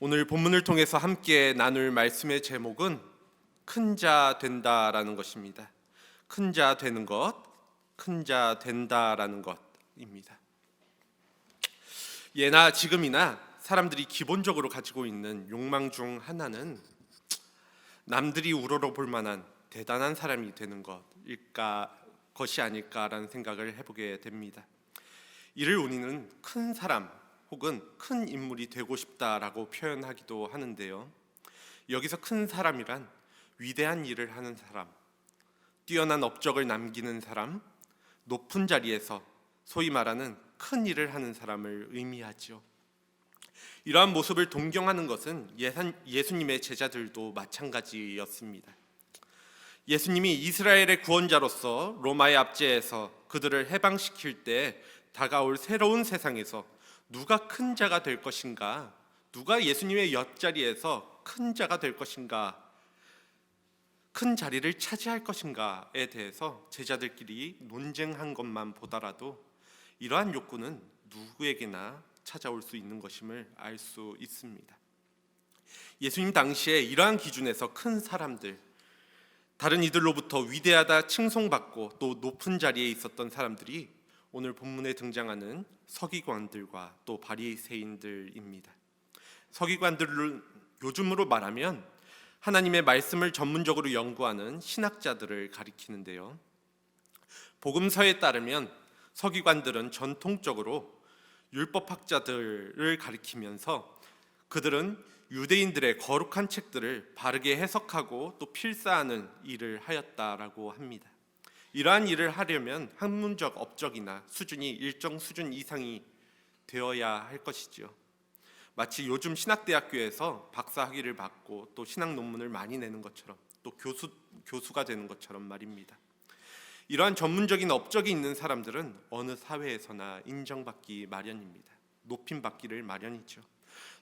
오늘 본문을 통해서 함께 나눌 말씀의 제목은 큰 자 된다라는 것입니다. 큰 자 되는 것, 큰 자 된다라는 것입니다. 예나 지금이나 사람들이 기본적으로 가지고 있는 욕망 중 하나는 남들이 우러러볼 만한 대단한 사람이 되는 것이 아닐까라는 생각을 해보게 됩니다. 이를 우리는 큰 사람 혹은 큰 인물이 되고 싶다라고 표현하기도 하는데요. 여기서 큰 사람이란 위대한 일을 하는 사람, 뛰어난 업적을 남기는 사람, 높은 자리에서 소위 말하는 큰 일을 하는 사람을 의미하죠. 이러한 모습을 동경하는 것은 예수님의 제자들도 마찬가지였습니다. 예수님이 이스라엘의 구원자로서 로마의 압제에서 그들을 해방시킬 때 다가올 새로운 세상에서 누가 큰 자가 될 것인가, 누가 예수님의 옆자리에서 큰 자가 될 것인가, 큰 자리를 차지할 것인가에 대해서 제자들끼리 논쟁한 것만 보더라도 이러한 욕구는 누구에게나 찾아올 수 있는 것임을 알 수 있습니다. 예수님 당시에 이러한 기준에서 큰 사람들, 다른 이들로부터 위대하다 칭송받고 또 높은 자리에 있었던 사람들이 오늘 본문에 등장하는 서기관들과 또 바리새인들입니다. 서기관들은 요즘으로 말하면 하나님의 말씀을 전문적으로 연구하는 신학자들을 가리키는데요. 복음서에 따르면 서기관들은 전통적으로 율법학자들을 가리키면서 그들은 유대인들의 거룩한 책들을 바르게 해석하고 또 필사하는 일을 하였다라고 합니다. 이러한 일을 하려면 학문적 업적이나 수준이 일정 수준 이상이 되어야 할 것이죠. 마치 요즘 신학대학교에서 박사 학위를 받고 또 신학 논문을 많이 내는 것처럼, 또 교수가 되는 것처럼 말입니다. 이러한 전문적인 업적이 있는 사람들은 어느 사회에서나 인정받기 마련입니다. 높임받기를 마련이죠.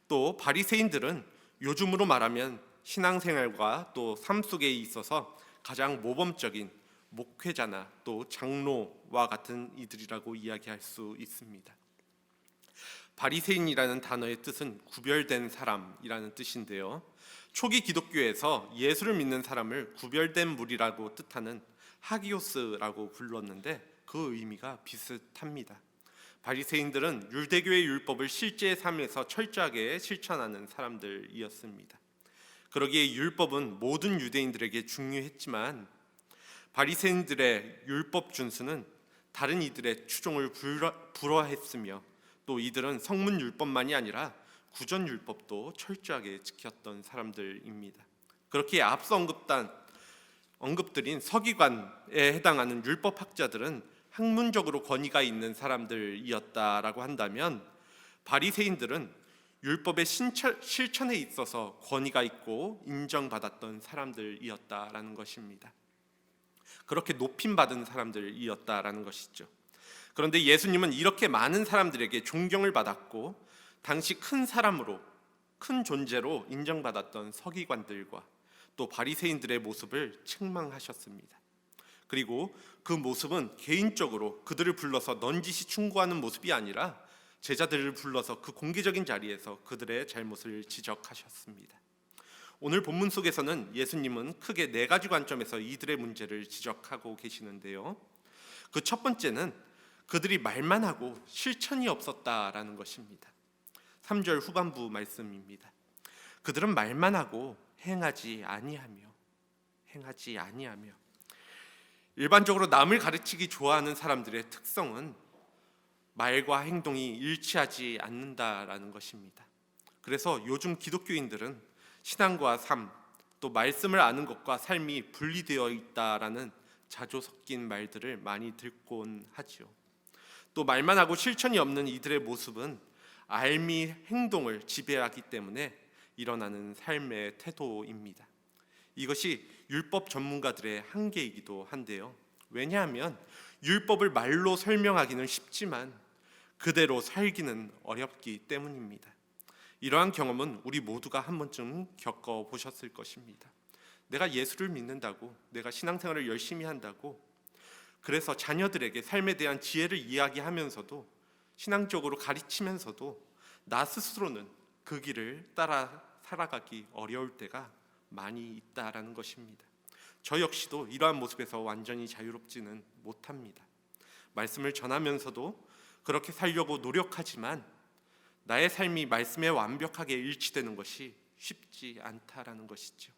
또 바리새인들은 요즘으로 말하면 신앙생활과 또 삶 속에 있어서 가장 모범적인 목회자나 또 장로와 같은 이들이라고 이야기할 수 있습니다. 바리새인이라는 단어의 뜻은 구별된 사람이라는 뜻인데요. 초기 기독교에서 예수를 믿는 사람을 구별된 무리라고 뜻하는 하기오스라고 불렀는데 그 의미가 비슷합니다. 바리새인들은 유대교의 율법을 실제 삶에서 철저하게 실천하는 사람들이었습니다. 그러기에 율법은 모든 유대인들에게 중요했지만 바리새인들의 율법 준수는 다른 이들의 추종을 불허했으며 또 이들은 성문 율법만이 아니라 구전 율법도 철저하게 지켰던 사람들입니다. 그렇게 앞서 언급드린 서기관에 해당하는 율법학자들은 학문적으로 권위가 있는 사람들이었다라고 한다면 바리새인들은 율법의 실천에 있어서 권위가 있고 인정받았던 사람들이었다라는 것입니다. 그렇게 높임받은 사람들이었다라는 것이죠. 그런데 예수님은 이렇게 많은 사람들에게 존경을 받았고 당시 큰 사람으로, 큰 존재로 인정받았던 서기관들과 또 바리새인들의 모습을 책망하셨습니다. 그리고 그 모습은 개인적으로 그들을 불러서 넌지시 충고하는 모습이 아니라 제자들을 불러서 그 공개적인 자리에서 그들의 잘못을 지적하셨습니다. 오늘 본문 속에서는 예수님은 크게 네 가지 관점에서 이들의 문제를 지적하고 계시는데요. 그 첫 번째는 그들이 말만 하고 실천이 없었다라는 것입니다. 3절 후반부 말씀입니다. 그들은 말만 하고 행하지 아니하며. 일반적으로 남을 가르치기 좋아하는 사람들의 특성은 말과 행동이 일치하지 않는다라는 것입니다. 그래서 요즘 기독교인들은 신앙과 삶, 또 말씀을 아는 것과 삶이 분리되어 있다라는 자조 섞인 말들을 많이 듣곤 하죠. 또 말만 하고 실천이 없는 이들의 모습은 알미 행동을 지배하기 때문에 일어나는 삶의 태도입니다. 이것이 율법 전문가들의 한계이기도 한데요. 왜냐하면 율법을 말로 설명하기는 쉽지만 그대로 살기는 어렵기 때문입니다. 이러한 경험은 우리 모두가 한 번쯤 겪어보셨을 것입니다. 내가 예수를 믿는다고, 내가 신앙생활을 열심히 한다고, 그래서 자녀들에게 삶에 대한 지혜를 이야기하면서도 신앙적으로 가르치면서도 나 스스로는 그 길을 따라 살아가기 어려울 때가 많이 있다라는 것입니다. 저 역시도 이러한 모습에서 완전히 자유롭지는 못합니다. 말씀을 전하면서도 그렇게 살려고 노력하지만 나의 삶이 말씀에 완벽하게 일치되는 것이 쉽지 않다라는 것이죠.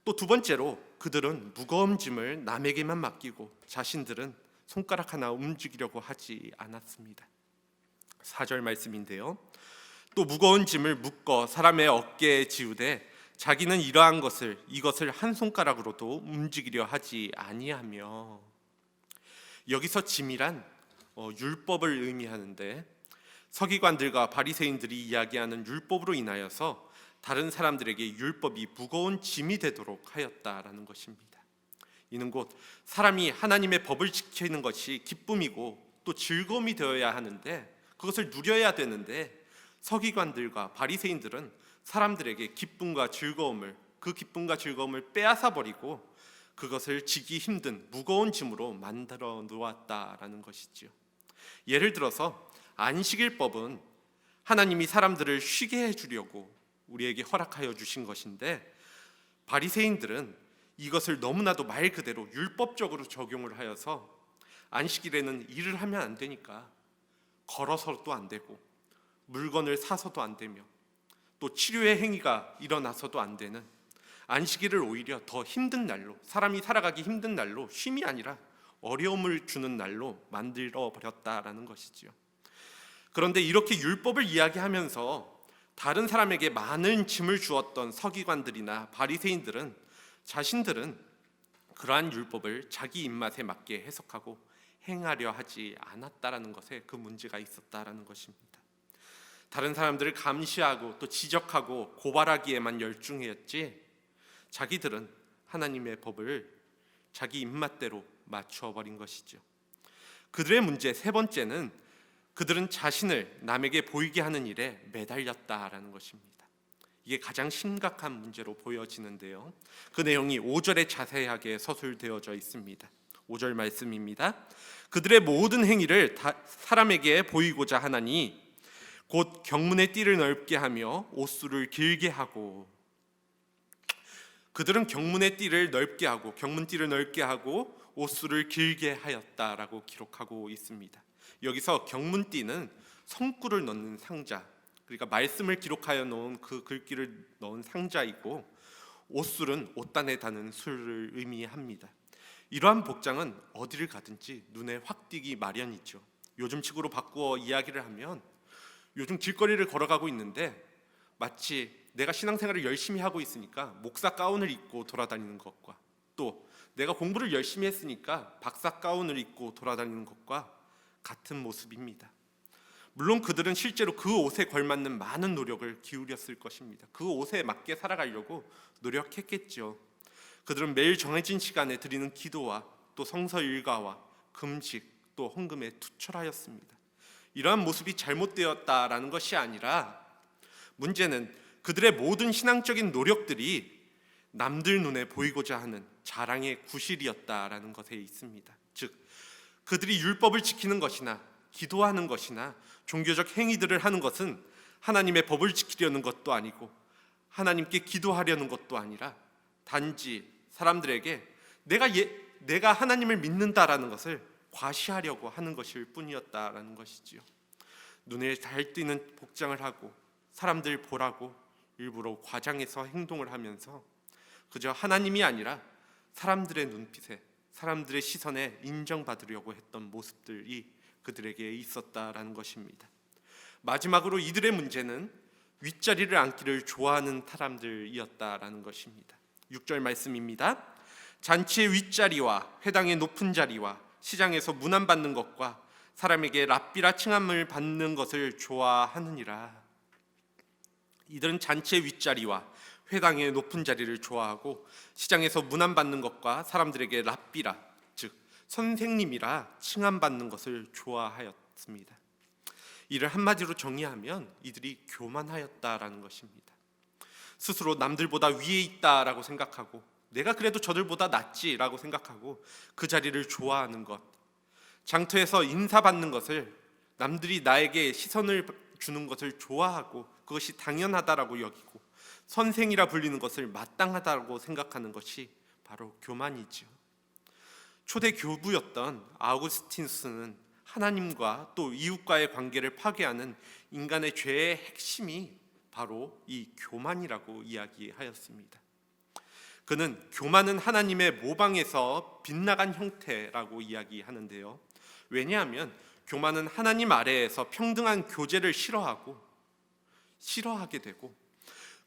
또 두 번째로 그들은 무거운 짐을 남에게만 맡기고 자신들은 손가락 하나 움직이려고 하지 않았습니다. 4절 말씀인데요. 또 무거운 짐을 묶어 사람의 어깨에 지우되 자기는 이것을 한 손가락으로도 움직이려 하지 아니하며. 여기서 짐이란 율법을 의미하는데 서기관들과 바리새인들이 이야기하는 율법으로 인하여서 다른 사람들에게 율법이 무거운 짐이 되도록 하였다라는 것입니다. 이는 곧 사람이 하나님의 법을 지키는 것이 기쁨이고 또 즐거움이 되어야 하는데 그것을 누려야 되는데 서기관들과 바리새인들은 사람들에게 기쁨과 즐거움을 빼앗아 버리고 그것을 지기 힘든 무거운 짐으로 만들어 놓았다라는 것이지요. 예를 들어서 안식일법은 하나님이 사람들을 쉬게 해주려고 우리에게 허락하여 주신 것인데 바리새인들은 이것을 너무나도 말 그대로 율법적으로 적용을 하여서 안식일에는 일을 하면 안 되니까 걸어서도 안 되고 물건을 사서도 안 되며 또 치료의 행위가 일어나서도 안 되는 안식일을 오히려 더 힘든 날로, 사람이 살아가기 힘든 날로, 쉼이 아니라 어려움을 주는 날로 만들어 버렸다라는 것이지요. 그런데 이렇게 율법을 이야기하면서 다른 사람에게 많은 짐을 주었던 서기관들이나 바리새인들은 자신들은 그러한 율법을 자기 입맛에 맞게 해석하고 행하려 하지 않았다라는 것에 그 문제가 있었다라는 것입니다. 다른 사람들을 감시하고 또 지적하고 고발하기에만 열중했지 자기들은 하나님의 법을 자기 입맛대로 맞춰버린 것이죠. 그들의 문제 세 번째는 그들은 자신을 남에게 보이게 하는 일에 매달렸다라는 것입니다. 이게 가장 심각한 문제로 보여지는데요. 그 내용이 5절에 자세하게 서술되어져 있습니다. 5절 말씀입니다. 그들의 모든 행위를 다 사람에게 보이고자 하나니 곧 경문의 띠를 넓게 하며 옷수를 길게 하고. 그들은 경문의 띠를 넓게 하고 경문띠를 넓게 하고 옷수를 길게 하였다라고 기록하고 있습니다. 여기서 경문띠는 성구를 넣는 상자, 그러니까 말씀을 기록하여 놓은 그 글귀를 넣은 상자이고 옷술은 옷단에 다는 술을 의미합니다. 이러한 복장은 어디를 가든지 눈에 확 띄기 마련이죠. 요즘 식으로 바꾸어 이야기를 하면 요즘 길거리를 걸어가고 있는데 마치 내가 신앙생활을 열심히 하고 있으니까 목사 가운을 입고 돌아다니는 것과 또 내가 공부를 열심히 했으니까 박사 가운을 입고 돌아다니는 것과 같은 모습입니다. 물론 그들은 실제로 그 옷에 걸맞는 많은 노력을 기울였을 것입니다. 그 옷에 맞게 살아가려고 노력했겠죠. 그들은 매일 정해진 시간에 드리는 기도와 또 성서 일과와 금식 또 헌금에 투철하였습니다. 이러한 모습이 잘못되었다라는 것이 아니라 문제는 그들의 모든 신앙적인 노력들이 남들 눈에 보이고자 하는 자랑의 구실이었다라는 것에 있습니다. 즉 그들이 율법을 지키는 것이나 기도하는 것이나 종교적 행위들을 하는 것은 하나님의 법을 지키려는 것도 아니고 하나님께 기도하려는 것도 아니라 단지 사람들에게 내가 하나님을 믿는다라는 것을 과시하려고 하는 것일 뿐이었다라는 것이지요. 눈에 잘 띄는 복장을 하고 사람들 보라고 일부러 과장해서 행동을 하면서 그저 하나님이 아니라 사람들의 눈빛에 사람들의 시선에 인정받으려고 했던 모습들이 그들에게 있었다라는 것입니다. 마지막으로 이들의 문제는 윗자리를 앉기를 좋아하는 사람들이었다라는 것입니다. 6절 말씀입니다. 잔치의 윗자리와 회당의 높은 자리와 시장에서 문안 받는 것과 사람에게 랍비라 칭함을 받는 것을 좋아하느니라. 이들은 잔치의 윗자리와 회당의 높은 자리를 좋아하고 시장에서 문안 받는 것과 사람들에게 랍비라 즉 선생님이라 칭함받는 것을 좋아하였습니다. 이를 한마디로 정의하면 이들이 교만하였다라는 것입니다. 스스로 남들보다 위에 있다라고 생각하고 내가 그래도 저들보다 낫지라고 생각하고 그 자리를 좋아하는 것, 장터에서 인사받는 것을 남들이 나에게 시선을 주는 것을 좋아하고 그것이 당연하다라고 여기고 선생이라 불리는 것을 마땅하다고 생각하는 것이 바로 교만이지요. 초대 교부였던 아우구스티누스는 하나님과 또 이웃과의 관계를 파괴하는 인간의 죄의 핵심이 바로 이 교만이라고 이야기하였습니다. 그는 교만은 하나님의 모방에서 빗나간 형태라고 이야기하는데요. 왜냐하면 교만은 하나님 아래에서 평등한 교제를 싫어하게 되고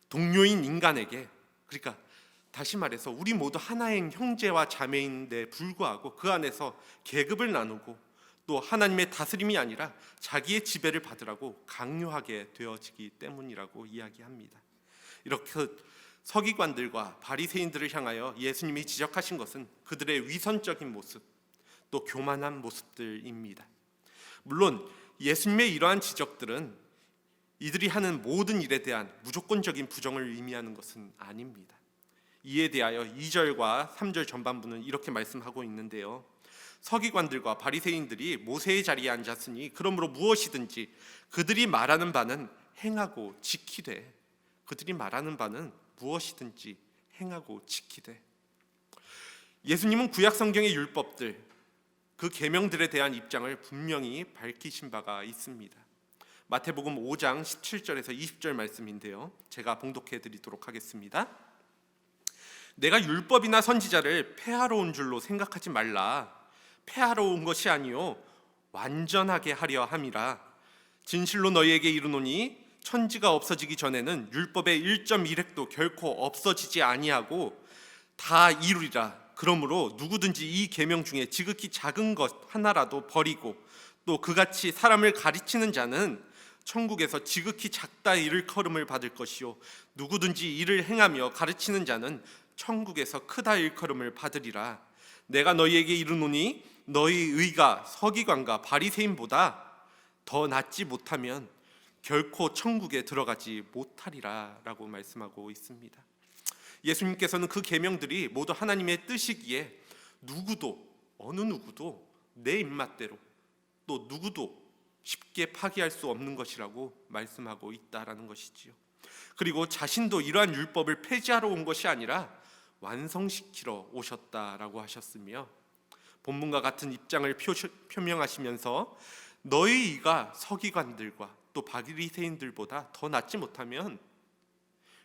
동료인 인간에게, 그러니까 다시 말해서 우리 모두 하나의 형제와 자매인데 불구하고 그 안에서 계급을 나누고 또 하나님의 다스림이 아니라 자기의 지배를 받으라고 강요하게 되어지기 때문이라고 이야기합니다. 이렇게 서기관들과 바리새인들을 향하여 예수님이 지적하신 것은 그들의 위선적인 모습, 또 교만한 모습들입니다. 물론 예수님의 이러한 지적들은 이들이 하는 모든 일에 대한 무조건적인 부정을 의미하는 것은 아닙니다. 이에 대하여 2절과 3절 전반부는 이렇게 말씀하고 있는데요. 서기관들과 바리새인들이 모세의 자리에 앉았으니 그러므로 무엇이든지 그들이 말하는 바는 행하고 지키되, 그들이 말하는 바는 무엇이든지 행하고 지키되. 예수님은 구약 성경의 율법들, 그 계명들에 대한 입장을 분명히 밝히신 바가 있습니다. 마태복음 5장 17절에서 20절 말씀인데요. 제가 봉독해 드리도록 하겠습니다. 내가 율법이나 선지자를 폐하러 온 줄로 생각하지 말라. 폐하러 온 것이 아니요 완전하게 하려 함이라. 진실로 너희에게 이르노니 천지가 없어지기 전에는 율법의 1.1획도 결코 없어지지 아니하고 다 이루리라. 그러므로 누구든지 이 계명 중에 지극히 작은 것 하나라도 버리고 또 그같이 사람을 가르치는 자는 천국에서 지극히 작다 일컬음을 받을 것이요 누구든지 이를 행하며 가르치는 자는 천국에서 크다 일컬음을 받으리라. 내가 너희에게 이르노니 너희 의가 서기관과 바리새인보다 더 낫지 못하면 결코 천국에 들어가지 못하리라 라고 말씀하고 있습니다. 예수님께서는 그 계명들이 모두 하나님의 뜻이기에 어느 누구도 내 입맛대로 또 누구도 쉽게 파기할 수 없는 것이라고 말씀하고 있다라는 것이지요. 그리고 자신도 이러한 율법을 폐지하러 온 것이 아니라 완성시키러 오셨다라고 하셨으며 본문과 같은 입장을 표명하시면서 너희 이가 서기관들과 또 바리새인들보다 더 낫지 못하면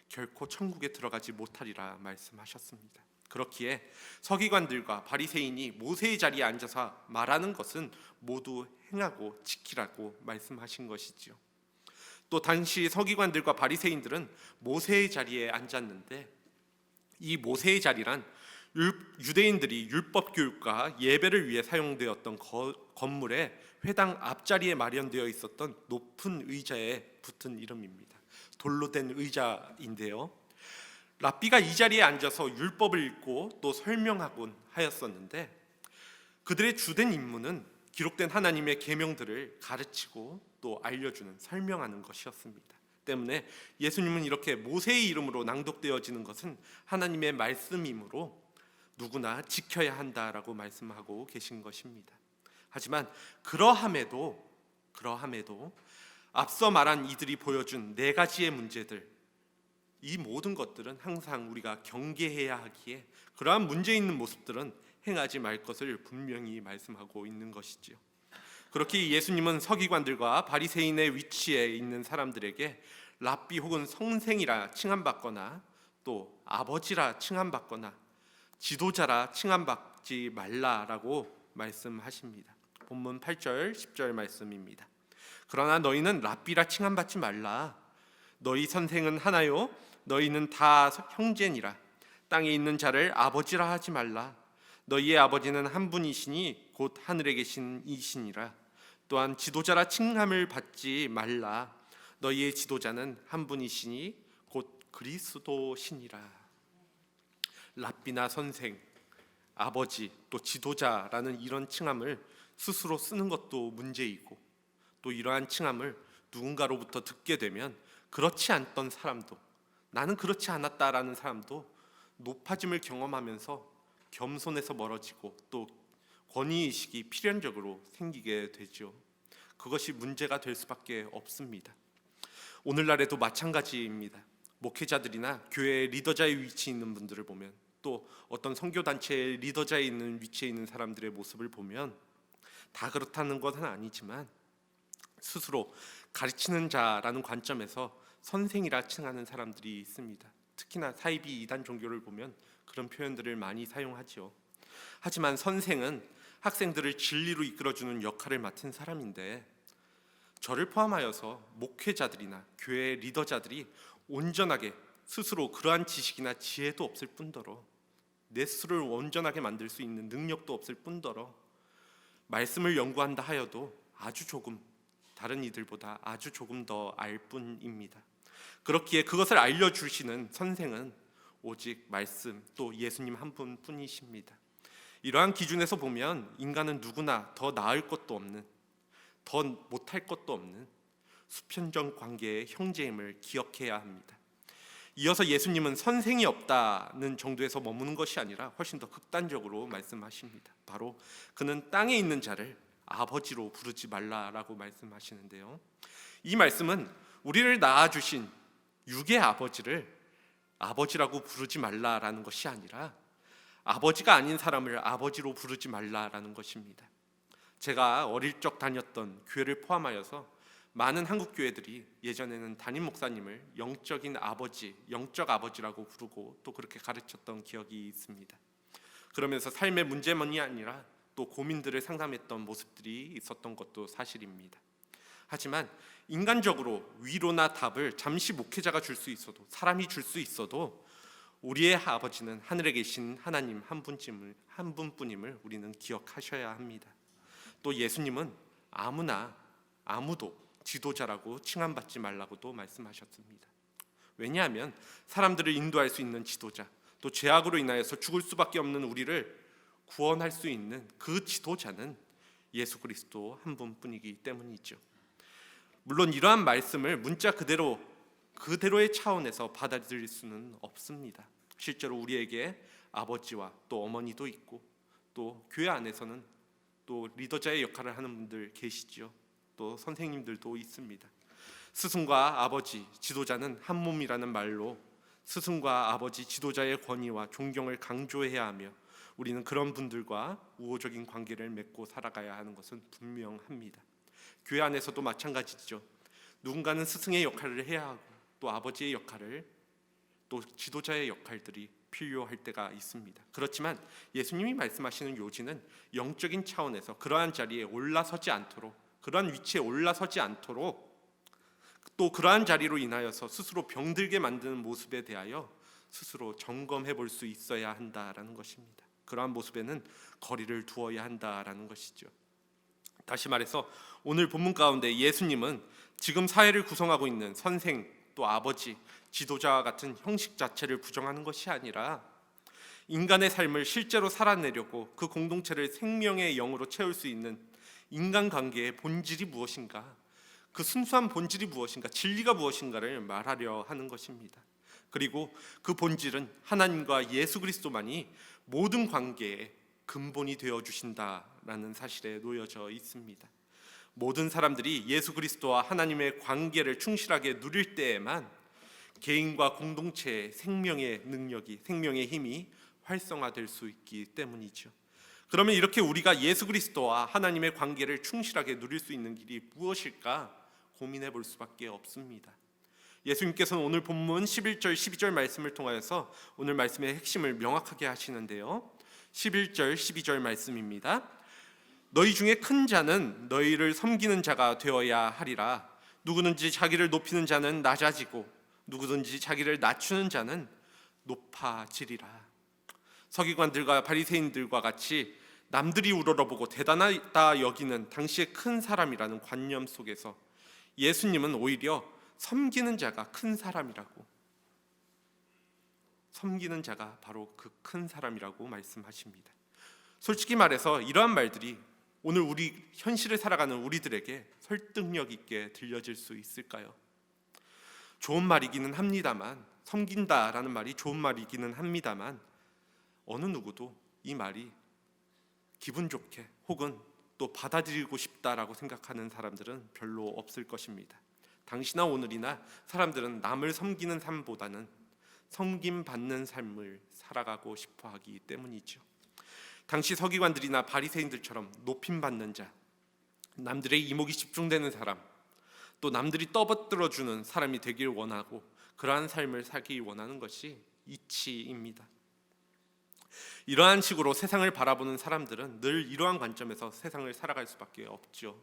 결코 천국에 들어가지 못하리라 말씀하셨습니다. 그렇기에 서기관들과 바리새인이 모세의 자리에 앉아서 말하는 것은 모두 행하고 지키라고 말씀하신 것이지요. 또 당시 서기관들과 바리새인들은 모세의 자리에 앉았는데 이 모세의 자리란 유대인들이 율법 교육과 예배를 위해 사용되었던 건물의 회당 앞자리에 마련되어 있었던 높은 의자에 붙은 이름입니다. 돌로 된 의자인데요. 랍비가 이 자리에 앉아서 율법을 읽고 또 설명하곤 하였었는데 그들의 주된 임무는 기록된 하나님의 계명들을 가르치고 또 알려주는, 설명하는 것이었습니다. 때문에 예수님은 이렇게 모세의 이름으로 낭독되어지는 것은 하나님의 말씀이므로 누구나 지켜야 한다라고 말씀하고 계신 것입니다. 하지만 그러함에도 앞서 말한 이들이 보여준 네 가지의 문제들, 이 모든 것들은 항상 우리가 경계해야 하기에 그러한 문제 있는 모습들은 행하지 말 것을 분명히 말씀하고 있는 것이지요. 그렇게 예수님은 서기관들과 바리새인의 위치에 있는 사람들에게 랍비 혹은 선생이라 칭함받거나 또 아버지라 칭함받거나 지도자라 칭함받지 말라라고 말씀하십니다. 본문 8절 10절 말씀입니다. 그러나 너희는 랍비라 칭함받지 말라. 너희 선생은 하나요 너희는 다 형제니라. 땅에 있는 자를 아버지라 하지 말라. 너희의 아버지는 한 분이시니 곧 하늘에 계신 이시니라. 또한 지도자라 칭함을 받지 말라. 너희의 지도자는 한 분이시니 곧 그리스도시니라. 랍비나 선생, 아버지, 또 지도자라는 이런 칭함을 스스로 쓰는 것도 문제이고 또 이러한 칭함을 누군가로부터 듣게 되면 그렇지 않던 사람도, 나는 그렇지 않았다라는 사람도 높아짐을 경험하면서 겸손에서 멀어지고 또 권위의식이 필연적으로 생기게 되죠. 그것이 문제가 될 수밖에 없습니다. 오늘날에도 마찬가지입니다. 목회자들이나 교회 리더자의 위치에 있는 분들을 보면, 또 어떤 선교단체의 리더자에 있는 위치에 있는 사람들의 모습을 보면 다 그렇다는 것은 아니지만 스스로 가르치는 자라는 관점에서 선생이라 칭하는 사람들이 있습니다. 특히나 사이비 이단 종교를 보면 그런 표현들을 많이 사용하죠. 하지만 선생은 학생들을 진리로 이끌어주는 역할을 맡은 사람인데, 저를 포함하여서 목회자들이나 교회 리더자들이 온전하게 스스로 그러한 지식이나 지혜도 없을 뿐더러 내 스스로를 온전하게 만들 수 있는 능력도 없을 뿐더러 말씀을 연구한다 하여도 아주 조금, 다른 이들보다 아주 조금 더 알 뿐입니다. 그렇기에 그것을 알려주시는 선생은 오직 말씀, 또 예수님 한 분뿐이십니다. 이러한 기준에서 보면 인간은 누구나 더 나을 것도 없는, 더 못할 것도 없는 수편적 관계의 형제임을 기억해야 합니다. 이어서 예수님은 선생이 없다는 정도에서 머무는 것이 아니라 훨씬 더 극단적으로 말씀하십니다. 바로 그는 땅에 있는 자를 아버지로 부르지 말라라고 말씀하시는데요. 이 말씀은 우리를 낳아주신 육의 아버지를 아버지라고 부르지 말라라는 것이 아니라 아버지가 아닌 사람을 아버지로 부르지 말라라는 것입니다. 제가 어릴 적 다녔던 교회를 포함하여서 많은 한국 교회들이 예전에는 담임 목사님을 영적인 아버지, 영적 아버지라고 부르고 또 그렇게 가르쳤던 기억이 있습니다. 그러면서 삶의 문제만이 아니라 또 고민들을 상담했던 모습들이 있었던 것도 사실입니다. 하지만 인간적으로 위로나 답을 잠시 목회자가 줄 수 있어도, 사람이 줄 수 있어도 우리의 아버지는 하늘에 계신 하나님 한 분뿐임을 우리는 기억하셔야 합니다. 또 예수님은 아무도 지도자라고 칭함받지 말라고도 말씀하셨습니다. 왜냐하면 사람들을 인도할 수 있는 지도자, 또 죄악으로 인하여서 죽을 수밖에 없는 우리를 구원할 수 있는 그 지도자는 예수 그리스도 한 분뿐이기 때문이죠. 물론 이러한 말씀을 문자 그대로의 차원에서 받아들일 수는 없습니다. 실제로 우리에게 아버지와 또 어머니도 있고, 또 교회 안에서는 또 리더자의 역할을 하는 분들 계시죠. 또 선생님들도 있습니다. 스승과 아버지, 지도자는 한 몸이라는 말로 스승과 아버지, 지도자의 권위와 존경을 강조해야 하며 우리는 그런 분들과 우호적인 관계를 맺고 살아가야 하는 것은 분명합니다. 교회 안에서도 마찬가지죠. 누군가는 스승의 역할을 해야 하고 또 아버지의 역할을, 또 지도자의 역할들이 필요할 때가 있습니다. 그렇지만 예수님이 말씀하시는 요지는 영적인 차원에서 그러한 자리에 올라서지 않도록, 그러한 위치에 올라서지 않도록, 또 그러한 자리로 인하여서 스스로 병들게 만드는 모습에 대하여 스스로 점검해 볼 수 있어야 한다라는 것입니다. 그러한 모습에는 거리를 두어야 한다라는 것이죠. 다시 말해서 오늘 본문 가운데 예수님은 지금 사회를 구성하고 있는 선생, 또 아버지, 지도자와 같은 형식 자체를 부정하는 것이 아니라 인간의 삶을 실제로 살아내려고 그 공동체를 생명의 영으로 채울 수 있는 인간관계의 본질이 무엇인가, 그 순수한 본질이 무엇인가, 진리가 무엇인가를 말하려 하는 것입니다. 그리고 그 본질은 하나님과 예수 그리스도만이 모든 관계의 근본이 되어주신다라는 사실에 놓여져 있습니다. 모든 사람들이 예수 그리스도와 하나님의 관계를 충실하게 누릴 때에만 개인과 공동체의 생명의 능력이, 생명의 힘이 활성화될 수 있기 때문이죠. 그러면 이렇게 우리가 예수 그리스도와 하나님의 관계를 충실하게 누릴 수 있는 길이 무엇일까 고민해 볼 수밖에 없습니다. 예수님께서는 오늘 본문 11절 12절 말씀을 통하여서 오늘 말씀의 핵심을 명확하게 하시는데요. 11절 12절 말씀입니다. 너희 중에 큰 자는 너희를 섬기는 자가 되어야 하리라. 누구든지 자기를 높이는 자는 낮아지고 누구든지 자기를 낮추는 자는 높아지리라. 서기관들과 바리새인들과 같이 남들이 우러러보고 대단하다 여기는 당시의 큰 사람이라는 관념 속에서 예수님은 오히려 섬기는 자가 큰 사람이라고, 섬기는 자가 바로 그 큰 사람이라고 말씀하십니다. 솔직히 말해서 이러한 말들이 오늘 우리 현실을 살아가는 우리들에게 설득력 있게 들려질 수 있을까요? 좋은 말이기는 합니다만, 섬긴다라는 말이 좋은 말이기는 합니다만 어느 누구도 이 말이 기분 좋게 혹은 또 받아들이고 싶다라고 생각하는 사람들은 별로 없을 것입니다. 당시나 오늘이나 사람들은 남을 섬기는 삶보다는 섬김받는 삶을 살아가고 싶어 하기 때문이죠. 당시 서기관들이나 바리새인들처럼 높임받는 자, 남들의 이목이 집중되는 사람, 또 남들이 떠받들어주는 사람이 되길 원하고 그러한 삶을 살기 원하는 것이 이치입니다. 이러한 식으로 세상을 바라보는 사람들은 늘 이러한 관점에서 세상을 살아갈 수밖에 없죠.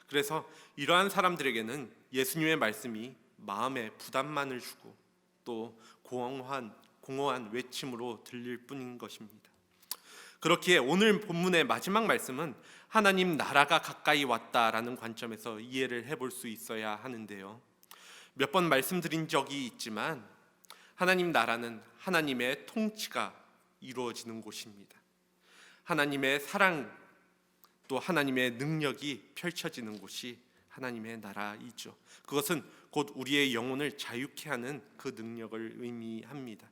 그래서 이러한 사람들에게는 예수님의 말씀이 마음에 부담만을 주고 또 공허한 외침으로 들릴 뿐인 것입니다. 그렇기에 오늘 본문의 마지막 말씀은 하나님 나라가 가까이 왔다라는 관점에서 이해를 해볼 수 있어야 하는데요. 몇 번 말씀드린 적이 있지만 하나님 나라는 하나님의 통치가 이루어지는 곳입니다. 하나님의 사랑 또 하나님의 능력이 펼쳐지는 곳이 하나님의 나라이죠. 그것은 곧 우리의 영혼을 자유케 하는 그 능력을 의미합니다.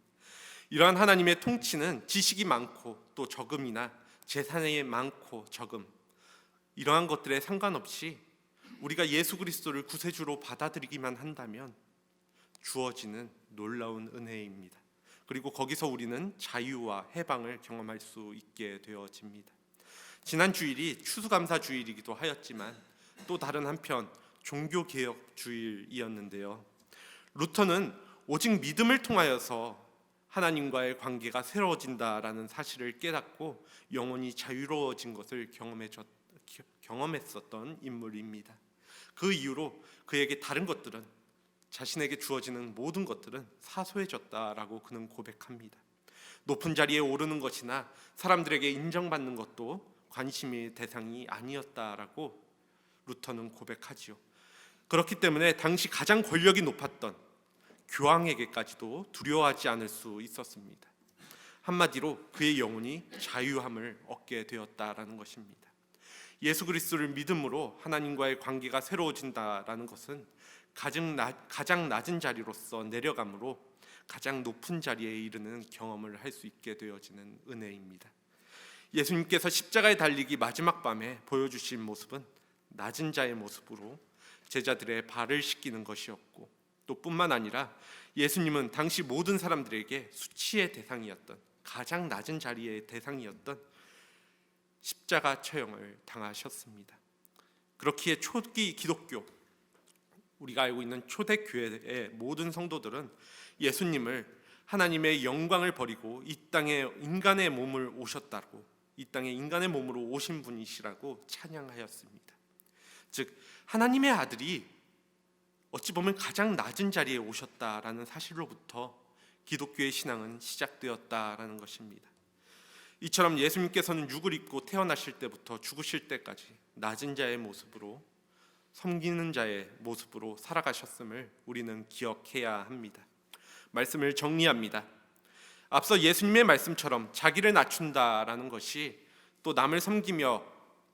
이러한 하나님의 통치는 지식이 많고 또 적음이나 재산이 많고 적음, 이러한 것들에 상관없이 우리가 예수 그리스도를 구세주로 받아들이기만 한다면 주어지는 놀라운 은혜입니다. 그리고 거기서 우리는 자유와 해방을 경험할 수 있게 되어집니다. 지난 주일이 추수감사 주일이기도 하였지만 또 다른 한편 종교개혁 주일이었는데요. 루터는 오직 믿음을 통하여서 하나님과의 관계가 새로워진다라는 사실을 깨닫고 영혼이 자유로워진 것을 경험했었던 인물입니다. 그 이후로 그에게 다른 것들은, 자신에게 주어지는 모든 것들은 사소해졌다라고 그는 고백합니다. 높은 자리에 오르는 것이나 사람들에게 인정받는 것도 관심의 대상이 아니었다라고 루터는 고백하지요. 그렇기 때문에 당시 가장 권력이 높았던 교황에게까지도 두려워하지 않을 수 있었습니다. 한마디로 그의 영혼이 자유함을 얻게 되었다라는 것입니다. 예수 그리스도를 믿음으로 하나님과의 관계가 새로워진다라는 것은 가장 낮은 자리로서 내려감으로 가장 높은 자리에 이르는 경험을 할 수 있게 되어지는 은혜입니다. 예수님께서 십자가에 달리기 마지막 밤에 보여주신 모습은 낮은 자의 모습으로 제자들의 발을 씻기는 것이었고, 또 뿐만 아니라 예수님은 당시 모든 사람들에게 수치의 대상이었던, 가장 낮은 자리의 대상이었던 십자가 처형을 당하셨습니다. 그렇기에 초기 기독교, 우리가 알고 있는 초대교회의 모든 성도들은 예수님을 하나님의 영광을 버리고 이 땅에 인간의 몸을 오셨다고, 이 땅에 인간의 몸으로 오신 분이시라고 찬양하였습니다. 즉 하나님의 아들이 어찌 보면 가장 낮은 자리에 오셨다라는 사실로부터 기독교의 신앙은 시작되었다라는 것입니다. 이처럼 예수님께서는 육을 입고 태어나실 때부터 죽으실 때까지 낮은 자의 모습으로, 섬기는 자의 모습으로 살아가셨음을 우리는 기억해야 합니다. 말씀을 정리합니다. 앞서 예수님의 말씀처럼 자기를 낮춘다라는 것이, 또 남을 섬기며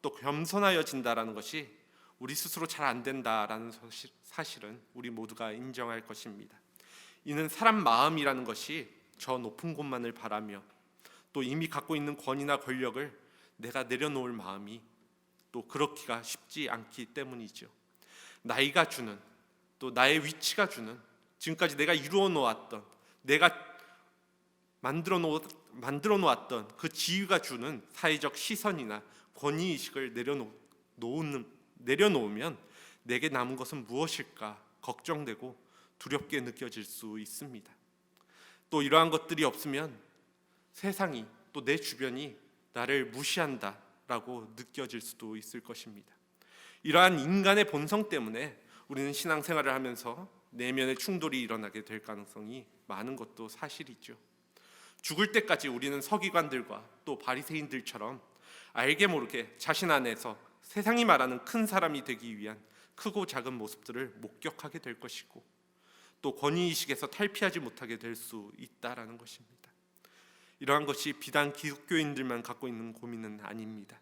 또 겸손하여진다라는 것이 우리 스스로 잘 안 된다라는 사실은 우리 모두가 인정할 것입니다. 이는 사람 마음이라는 것이 저 높은 곳만을 바라며 또 이미 갖고 있는 권위나 권력을 내가 내려놓을 마음이 또 그렇기가 쉽지 않기 때문이죠. 나이가 주는, 또 나의 위치가 주는, 지금까지 내가 이루어 놓았던, 내가 만들어 놓았던 그 지위가 주는 사회적 시선이나 권위의식을 내려놓으면 내게 남은 것은 무엇일까 걱정되고 두렵게 느껴질 수 있습니다. 또 이러한 것들이 없으면 세상이, 또 내 주변이 나를 무시한다라고 느껴질 수도 있을 것입니다. 이러한 인간의 본성 때문에 우리는 신앙생활을 하면서 내면의 충돌이 일어나게 될 가능성이 많은 것도 사실이죠. 죽을 때까지 우리는 서기관들과 또 바리새인들처럼 알게 모르게 자신 안에서 세상이 말하는 큰 사람이 되기 위한 크고 작은 모습들을 목격하게 될 것이고, 또 권위의식에서 탈피하지 못하게 될 수 있다라는 것입니다. 이러한 것이 비단 기독교인들만 갖고 있는 고민은 아닙니다.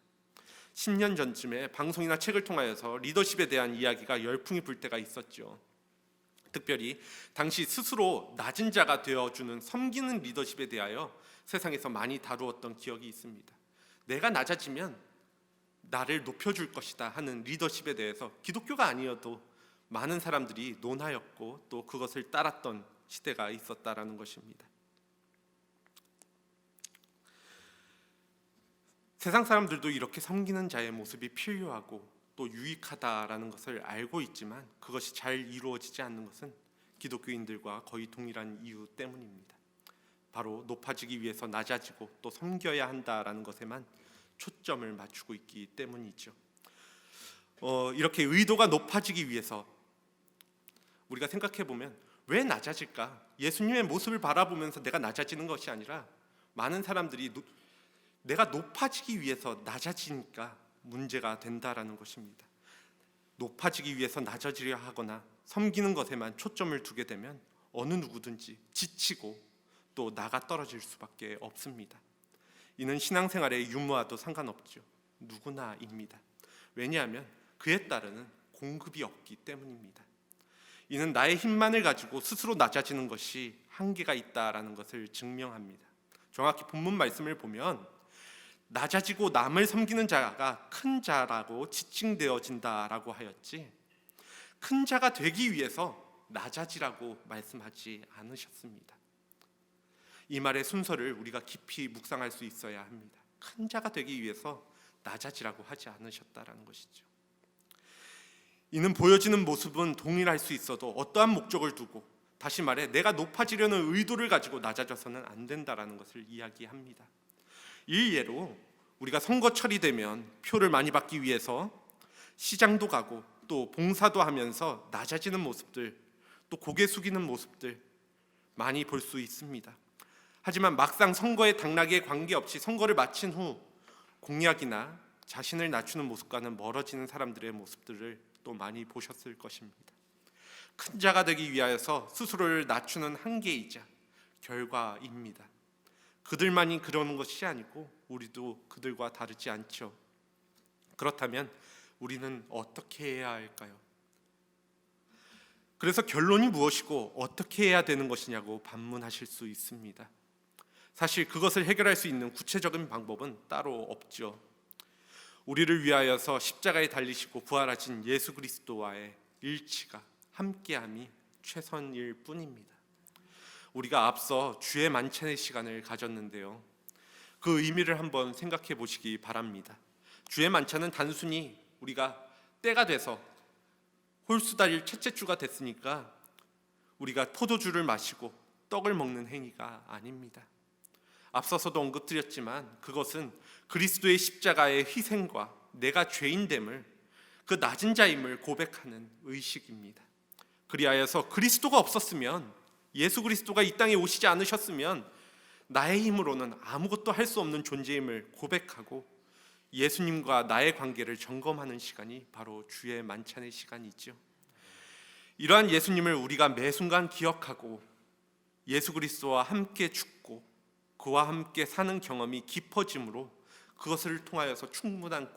10년 전쯤에 방송이나 책을 통하여서 리더십에 대한 이야기가 열풍이 불 때가 있었죠. 특별히 당시 스스로 낮은 자가 되어주는 섬기는 리더십에 대하여 세상에서 많이 다루었던 기억이 있습니다. 내가 낮아지면 나를 높여줄 것이다 하는 리더십에 대해서 기독교가 아니어도 많은 사람들이 논하였고 또 그것을 따랐던 시대가 있었다라는 것입니다. 세상 사람들도 이렇게 섬기는 자의 모습이 필요하고 또 유익하다라는 것을 알고 있지만 그것이 잘 이루어지지 않는 것은 기독교인들과 거의 동일한 이유 때문입니다. 바로 높아지기 위해서 낮아지고 또 섬겨야 한다라는 것에만 초점을 맞추고 있기 때문이죠. 이렇게 의도가 높아지기 위해서 우리가 생각해 보면 왜 낮아질까? 예수님의 모습을 바라보면서 내가 낮아지는 것이 아니라 많은 사람들이 내가 높아지기 위해서 낮아지니까 문제가 된다라는 것입니다. 높아지기 위해서 낮아지려 하거나 섬기는 것에만 초점을 두게 되면 어느 누구든지 지치고 또 나가 떨어질 수밖에 없습니다. 이는 신앙생활의 유무와도 상관없죠. 누구나입니다. 왜냐하면 그에 따르는 공급이 없기 때문입니다. 이는 나의 힘만을 가지고 스스로 낮아지는 것이 한계가 있다라는 것을 증명합니다. 정확히 본문 말씀을 보면 낮아지고 남을 섬기는 자가 큰 자라고 지칭되어진다라고 하였지 큰 자가 되기 위해서 낮아지라고 말씀하지 않으셨습니다. 이 말의 순서를 우리가 깊이 묵상할 수 있어야 합니다. 큰 자가 되기 위해서 낮아지라고 하지 않으셨다라는 것이죠. 이는 보여지는 모습은 동일할 수 있어도 어떠한 목적을 두고 다시 말해 내가 높아지려는 의도를 가지고 낮아져서는 안 된다라는 것을 이야기합니다. 일예로 우리가 선거철이 되면 표를 많이 받기 위해서 시장도 가고 또 봉사도 하면서 낮아지는 모습들 또 고개 숙이는 모습들 많이 볼 수 있습니다. 하지만 막상 선거의 당락에 관계없이 선거를 마친 후 공약이나 자신을 낮추는 모습과는 멀어지는 사람들의 모습들을 또 많이 보셨을 것입니다. 큰 자가 되기 위하여서 스스로를 낮추는 한계이자 결과입니다. 그들만이 그러는 것이 아니고 우리도 그들과 다르지 않죠. 그렇다면 우리는 어떻게 해야 할까요? 그래서 결론이 무엇이고 어떻게 해야 되는 것이냐고 반문하실 수 있습니다. 사실 그것을 해결할 수 있는 구체적인 방법은 따로 없죠. 우리를 위하여서 십자가에 달리시고 부활하신 예수 그리스도와의 일치가 함께함이 최선일 뿐입니다. 우리가 앞서 주의 만찬의 시간을 가졌는데요. 그 의미를 한번 생각해 보시기 바랍니다. 주의 만찬은 단순히 우리가 때가 돼서 홀수다릴 첫째 주가 됐으니까 우리가 포도주를 마시고 떡을 먹는 행위가 아닙니다. 앞서서도 언급드렸지만 그것은 그리스도의 십자가의 희생과 내가 죄인됨을 그 낮은 자임을 고백하는 의식입니다. 그리하여서 그리스도가 없었으면 예수 그리스도가 이 땅에 오시지 않으셨으면 나의 힘으로는 아무것도 할 수 없는 존재임을 고백하고 예수님과 나의 관계를 점검하는 시간이 바로 주의 만찬의 시간이죠. 이러한 예수님을 우리가 매 순간 기억하고 예수 그리스도와 함께 죽고 그와 함께 사는 경험이 깊어짐으로 그것을 통하여서 충분한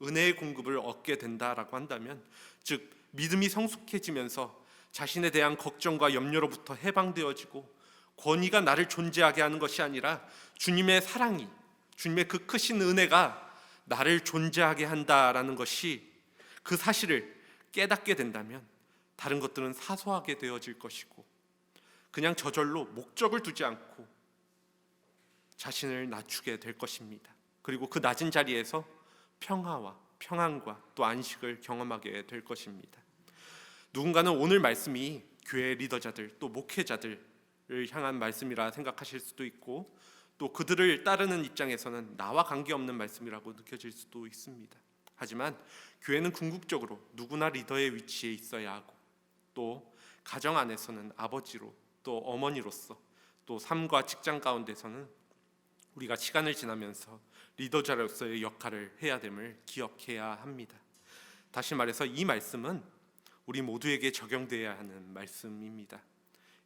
은혜의 공급을 얻게 된다라고 한다면, 즉 믿음이 성숙해지면서 자신에 대한 걱정과 염려로부터 해방되어지고 권위가 나를 존재하게 하는 것이 아니라 주님의 사랑이, 주님의 그 크신 은혜가 나를 존재하게 한다라는 것이, 그 사실을 깨닫게 된다면 다른 것들은 사소하게 되어질 것이고 그냥 저절로 목적을 두지 않고 자신을 낮추게 될 것입니다. 그리고 그 낮은 자리에서 평화와 평안과 또 안식을 경험하게 될 것입니다. 누군가는 오늘 말씀이 교회 리더자들 또 목회자들을 향한 말씀이라 생각하실 수도 있고, 또 그들을 따르는 입장에서는 나와 관계없는 말씀이라고 느껴질 수도 있습니다. 하지만 교회는 궁극적으로 누구나 리더의 위치에 있어야 하고, 또 가정 안에서는 아버지로 또 어머니로서, 또 삶과 직장 가운데서는 우리가 시간을 지나면서 리더자로서의 역할을 해야 됨을 기억해야 합니다. 다시 말해서 이 말씀은 우리 모두에게 적용되어야 하는 말씀입니다.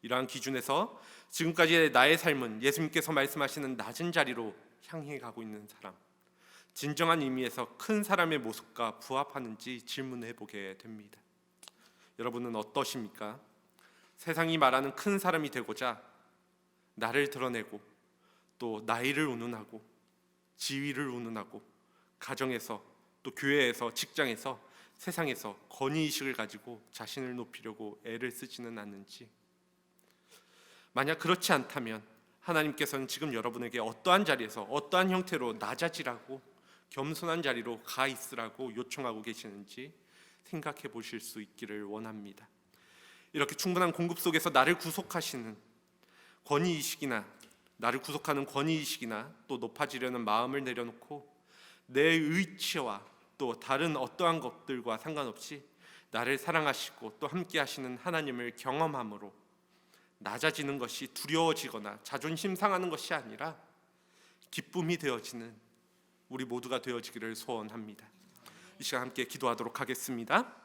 이러한 기준에서 지금까지의 나의 삶은 예수님께서 말씀하시는 낮은 자리로 향해 가고 있는 사람, 진정한 의미에서 큰 사람의 모습과 부합하는지 질문해 보게 됩니다. 여러분은 어떠십니까? 세상이 말하는 큰 사람이 되고자 나를 드러내고 또 나이를 운운하고 지위를 운운하고 가정에서 또 교회에서 직장에서 세상에서 권위의식을 가지고 자신을 높이려고 애를 쓰지는 않는지, 만약 그렇지 않다면 하나님께서는 지금 여러분에게 어떠한 자리에서 어떠한 형태로 낮아지라고, 겸손한 자리로 가 있으라고 요청하고 계시는지 생각해 보실 수 있기를 원합니다. 이렇게 충분한 공급 속에서 나를 구속하시는 권위의식이나 나를 구속하는 권위의식이나 또 높아지려는 마음을 내려놓고 내 의치와 또 다른 어떠한 것들과 상관없이 나를 사랑하시고 또 함께 하시는 하나님을 경험함으로 낮아지는 것이 두려워지거나 자존심 상하는 것이 아니라 기쁨이 되어지는 우리 모두가 되어지기를 소원합니다. 이 시간 함께 기도하도록 하겠습니다.